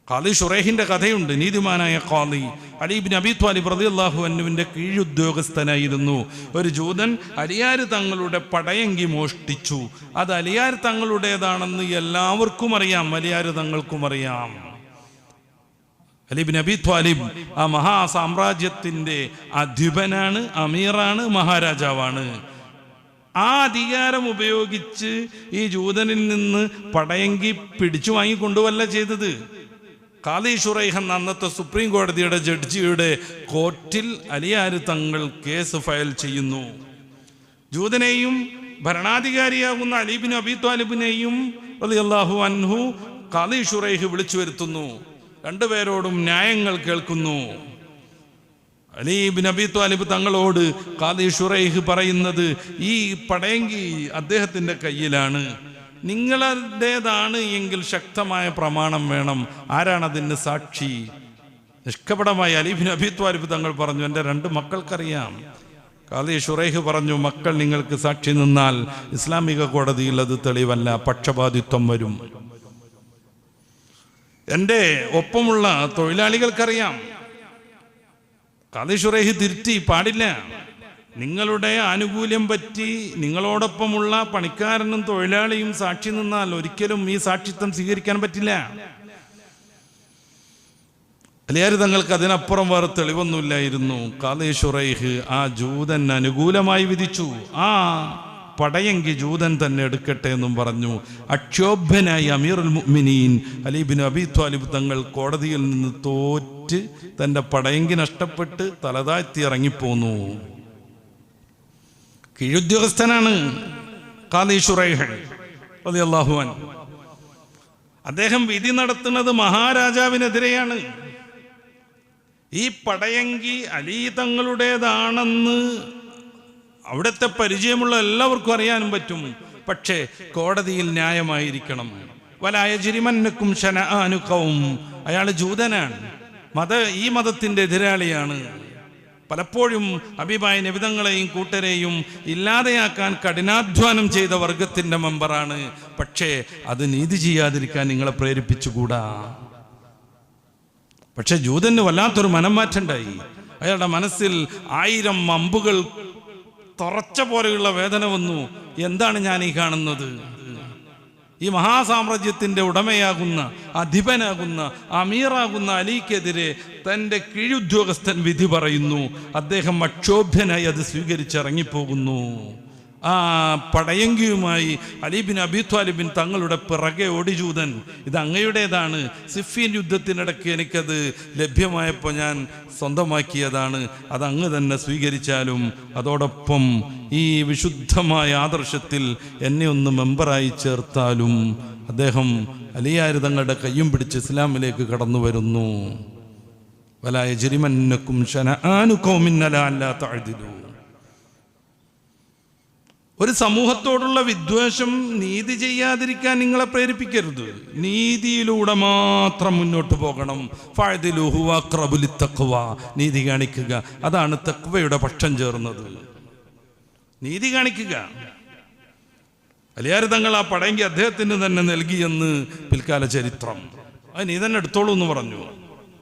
ഖാദി ഷുറൈഹിന്റെ കഥയുണ്ട്. നീതിമാനായ ഖാദി അലി ഇബ്നു അബീ ത്വാലിബ് റളിയല്ലാഹു അൻഹുവിന്റെ കീഴുദ്യോഗസ്ഥനായിരുന്നു. ഒരു ജൂതൻ അലിയാർ തങ്ങളുടെ പടയങ്കി മോഷ്ടിച്ചു. അത് അലിയാർ തങ്ങളുടേതാണെന്ന് എല്ലാവർക്കും അറിയാം, അലിയാർ തങ്ങൾക്കും അറിയാം. അലി ഇബ്നു അബീ ത്വാലിബ് ആ മഹാസാമ്രാജ്യത്തിന്റെ അധിപനാണ്, അമീറാണ്, മഹാരാജാവാണ്. ആ അധികാരം ഉപയോഗിച്ച് ഈ ജൂതനിൽ നിന്ന് പടയങ്കി പിടിച്ചു വാങ്ങിക്കൊണ്ടുവല്ല ചെയ്തത്. ഖാദി ഷുറൈഹ് എന്ന അന്നത്തെ സുപ്രീം കോടതിയുടെ ജഡ്ജിയുടെ കോർട്ടിൽ അലിയാർ തങ്ങൾ കേസ് ഫയൽ ചെയ്യുന്നു. ജൂതനെയും ഭരണാധികാരിയാകുന്ന അലി ഇബ്നു അബീ ത്വാലിബിനെയും റളിയല്ലാഹു അൻഹു ഖാദി ഷുറൈഹ് വിളിച്ചു വരുത്തുന്നു. രണ്ടുപേരോടും ന്യായങ്ങൾ കേൾക്കുന്നു. അലി ഇബ്നു അബീ ത്വാലിബ് തങ്ങളോട് ഖാദി ഷുറൈഹ് പറയുന്നത്, ഈ പടയങ്കി അദ്ദേഹത്തിൻ്റെ കയ്യിലാണ്, നിങ്ങളുടേതാണ് എങ്കിൽ ശക്തമായ പ്രമാണം വേണം. ആരാണതിന് സാക്ഷി? നിഷ്കപടമായി അലി ഇബ്നു അബീ ത്വാലിബ് തങ്ങൾ പറഞ്ഞു, എൻ്റെ 2 മക്കൾക്കറിയാം. ഖാദി ഷുറൈഹ് പറഞ്ഞു, മക്കൾ നിങ്ങൾക്ക് സാക്ഷി നിന്നാൽ ഇസ്ലാമിക കോടതിയിൽ അത് തെളിവല്ല, പക്ഷപാതിത്വം വരും. എൻ്റെ ഒപ്പമുള്ള തൊഴിലാളികൾക്കറിയാം. ഖാദി ഷുറൈഹ് തിരുത്തി, പാടില്ല, നിങ്ങളുടെ ആനുകൂല്യം പറ്റി നിങ്ങളോടൊപ്പമുള്ള പണിക്കാരനും തൊഴിലാളിയും സാക്ഷി നിന്നാൽ ഒരിക്കലും ഈ സാക്ഷിത്വം സ്വീകരിക്കാൻ പറ്റില്ല. അലിയാർ തങ്ങൾക്ക് അതിനപ്പുറം വേറെ തെളിവൊന്നുമില്ലായിരുന്നു. ഖാദി ഷുറൈഹ് ആ ജൂതൻ അനുകൂലമായി വിധിച്ചു. ആ പടയങ്കി ജൂതൻ തന്നെ എടുക്കട്ടെ എന്നും പറഞ്ഞു. അക്ഷോഭ്യനായി അമീറുൽ മുഅ്മിനീൻ അലി ഇബ്നു അബീ ത്വാലിബ് തങ്ങൾ കോടതിയിൽ നിന്ന് തോറ്റ് തൻ്റെ പടയങ്കി നഷ്ടപ്പെട്ട് തലതാഴ്ത്തി ഇറങ്ങിപ്പോന്നു. കീഴുദ്യോഗസ്ഥനാണ് ഖാദി ഷുറൈഹ് റളിയല്ലാഹു അൻഹു. അദ്ദേഹം വിധി നടത്തുന്നത് മഹാരാജാവിനെതിരെയാണ്. ഈ പടയങ്കി അലി തങ്ങളുടേതാണെന്ന് അവിടുത്തെ പരിചയമുള്ള എല്ലാവർക്കും അറിയാനും പറ്റും. പക്ഷേ കോടതിയിൽ ന്യായമായിരിക്കണം. വലാ യജ്രിമന്നക്കും ശനആനു ഖൗം, അയാൾ ജൂതനാണ്, ഈ മതത്തിന്റെ എതിരാളിയാണ്. പലപ്പോഴും ഹബീബായ നബി തങ്ങളെയും കൂട്ടരെയും ഇല്ലാതെയാക്കാൻ കഠിനാധ്വാനം ചെയ്ത വർഗത്തിന്റെ മെമ്പറാണ്. പക്ഷേ അത് നീതി ചെയ്യാതിരിക്കാൻ നിങ്ങളെ പ്രേരിപ്പിച്ചുകൂടാ. പക്ഷെ ജൂതന് വല്ലാത്തൊരു മനംമാറ്റുണ്ടായി. അയാളുടെ മനസ്സിൽ 1000 അമ്പുകൾ തുറച്ച പോലെയുള്ള വേദന വന്നു. എന്താണ് ഞാൻ ഈ കാണുന്നത്? ഈ മഹാസാമ്രാജ്യത്തിന്റെ ഉടമയാകുന്ന, അധിപനാകുന്ന, അമീറാകുന്ന അലിക്കെതിരെ തൻ്റെ കീഴുദ്യോഗസ്ഥൻ വിധി പറയുന്നു. അദ്ദേഹം അക്ഷോഭ്യനായി അത് സ്വീകരിച്ചിറങ്ങിപ്പോകുന്നു. ആ പടയങ്കിയുമായി അലി ഇബ്നു അബീ ത്വാലിബിൻ തങ്ങളുടെ പിറകെ ഓടി ജൂതൻ. ഇത് അങ്ങയുടേതാണ്, സിഫീൻ യുദ്ധത്തിനിടയ്ക്ക് എനിക്കത് ലഭ്യമായപ്പോൾ ഞാൻ സ്വന്തമാക്കിയതാണ്, അത് അങ്ങ് തന്നെ സ്വീകരിച്ചാലും അതോടൊപ്പം ഈ വിശുദ്ധമായ ആദർശത്തിൽ എന്നെ ഒന്ന് മെമ്പറായി ചേർത്താലും. അദ്ദേഹം അലിയാർ തങ്ങളുടെ കയ്യും പിടിച്ച് ഇസ്ലാമിലേക്ക് കടന്നു വരുന്നു. വലാ യജ്രിമന്നക്കും ശനആനു ഖൗമിൻ അലാ തഅദിലു. ഒരു സമൂഹത്തോടുള്ള വിദ്വേഷം നീതി ചെയ്യാതിരിക്കാൻ നിങ്ങളെ പ്രേരിപ്പിക്കരുത്. നീതിയിലൂടെ മാത്രം മുന്നോട്ട് പോകണം. ഫഅദിലു ഹുവ അഖ്റബു ലിത്തഖ്വ, നീതി കാണിക്കുക, അതാണ് തഖ്വയുടെ പക്ഷം ചേർന്നത്. നീതി കാണിക്കുക. അലിയാർ തങ്ങൾ ആ പടയങ്കി അദ്ദേഹത്തിന് തന്നെ നൽകിയെന്ന് പിൽക്കാല ചരിത്രം. അത് നീ തന്നെ എടുത്തോളൂ എന്ന് പറഞ്ഞു.